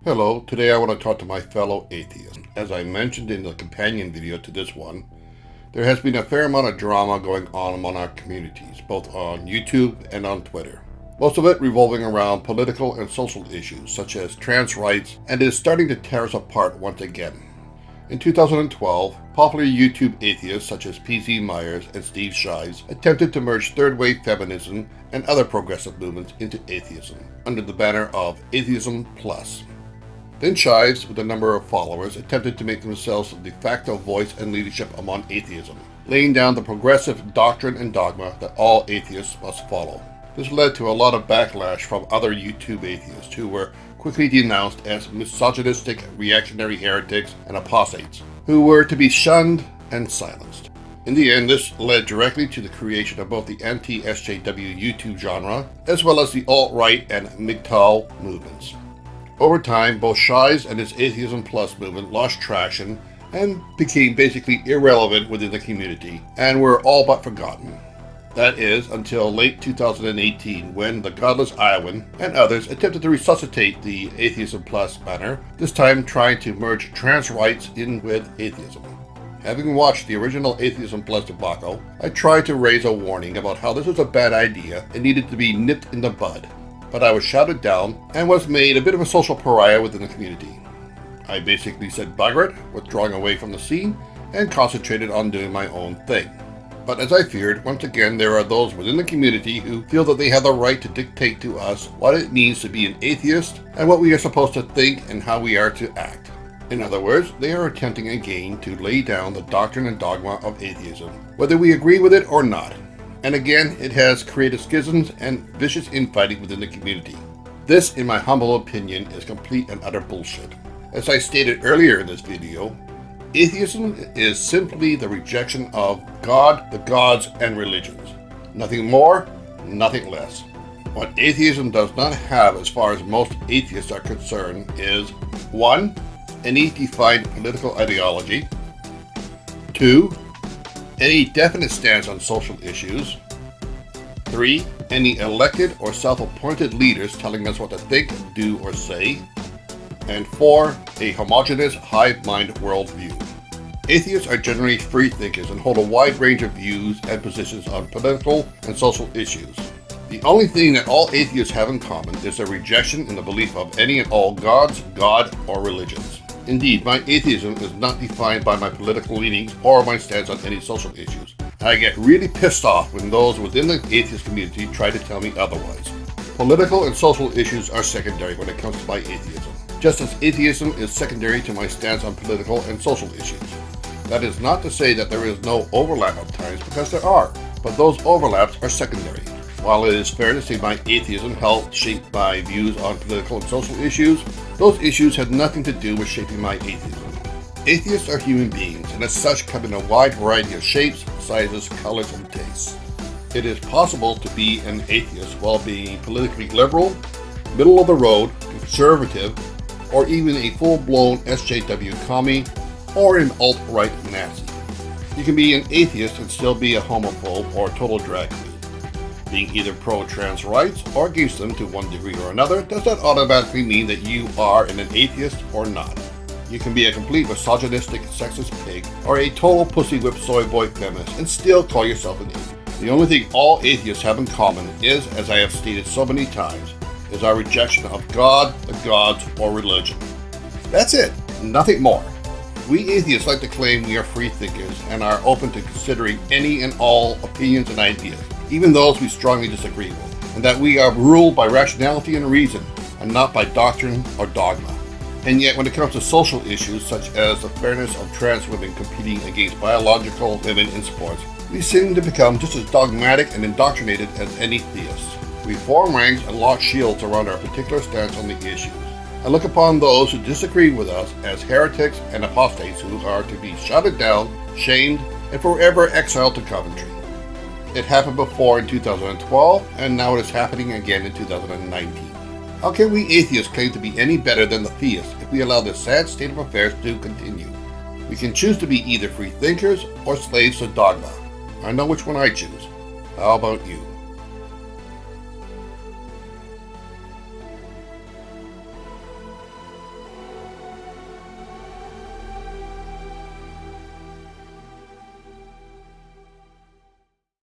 Hello, today I want to talk to my fellow atheists. As I mentioned in the companion video to this one, there has been a fair amount of drama going on among our communities, both on YouTube and on Twitter. Most of it revolving around political and social issues such as trans rights, and is starting to tear us apart once again. In 2012, popular YouTube atheists such as P.Z. Myers and Steve Shives attempted to merge third-wave feminism and other progressive movements into atheism under the banner of Atheism Plus. Then Shives, with a number of followers, attempted to make themselves the de facto voice and leadership among atheism, laying down the progressive doctrine and dogma that all atheists must follow. This led to a lot of backlash from other YouTube atheists who were quickly denounced as misogynistic, reactionary heretics and apostates, who were to be shunned and silenced. In the end, this led directly to the creation of both the anti-SJW YouTube genre, as well as the alt-right and MGTOW movements. Over time, both Shives and his Atheism Plus movement lost traction and became basically irrelevant within the community, and were all but forgotten. That is, until late 2018, when the Godless Iowan and others attempted to resuscitate the Atheism Plus banner, this time trying to merge trans rights in with atheism. Having watched the original Atheism Plus debacle, I tried to raise a warning about how this was a bad idea and needed to be nipped in the bud. But I was shouted down and was made a bit of a social pariah within the community. I basically said bugger it, withdrawing away from the scene, and concentrated on doing my own thing. But as I feared, once again there are those within the community who feel that they have the right to dictate to us what it means to be an atheist and what we are supposed to think and how we are to act. In other words, they are attempting again to lay down the doctrine and dogma of atheism, whether we agree with it or not. And again, it has created schisms and vicious infighting within the community. This, in my humble opinion, is complete and utter bullshit. As I stated earlier in this video, atheism is simply the rejection of God, the gods, and religions. Nothing more, nothing less. What atheism does not have, as far as most atheists are concerned, is 1. Any defined political ideology. 2. Any definite stance on social issues. 3. Any elected or self-appointed leaders telling us what to think, do, or say. And 4. A homogeneous hive mind worldview. Atheists are generally free thinkers and hold a wide range of views and positions on political and social issues. The only thing that all atheists have in common is their rejection in the belief of any and all gods, God, or religions. Indeed, my atheism is not defined by my political leanings or my stance on any social issues. I get really pissed off when those within the atheist community try to tell me otherwise. Political and social issues are secondary when it comes to my atheism, just as atheism is secondary to my stance on political and social issues. That is not to say that there is no overlap at times, because there are, but those overlaps are secondary. While it is fair to say my atheism helped shape my views on political and social issues, those issues had nothing to do with shaping my atheism. Atheists are human beings, and as such come in a wide variety of shapes, sizes, colors, and tastes. It is possible to be an atheist while being politically liberal, middle of the road, conservative, or even a full-blown SJW commie, or an alt-right Nazi. You can be an atheist and still be a homophobe or total drag queen. Being either pro-trans rights or against them to one degree or another does not automatically mean that you are an atheist or not. You can be a complete misogynistic, sexist pig or a total pussy whip soy boy feminist and still call yourself an atheist. The only thing all atheists have in common is, as I have stated so many times, is our rejection of God, the gods, or religion. That's it, nothing more. We atheists like to claim we are free thinkers and are open to considering any and all opinions and ideas, even those we strongly disagree with, and that we are ruled by rationality and reason, and not by doctrine or dogma. And yet when it comes to social issues such as the fairness of trans women competing against biological women in sports, we seem to become just as dogmatic and indoctrinated as any theists. We form ranks and lock shields around our particular stance on the issues, and look upon those who disagree with us as heretics and apostates who are to be shouted down, shamed, and forever exiled to Coventry. It happened before in 2012, and now it is happening again in 2019. How can we atheists claim to be any better than the theists if we allow this sad state of affairs to continue? We can choose to be either free thinkers or slaves to dogma. I know which one I choose. How about you?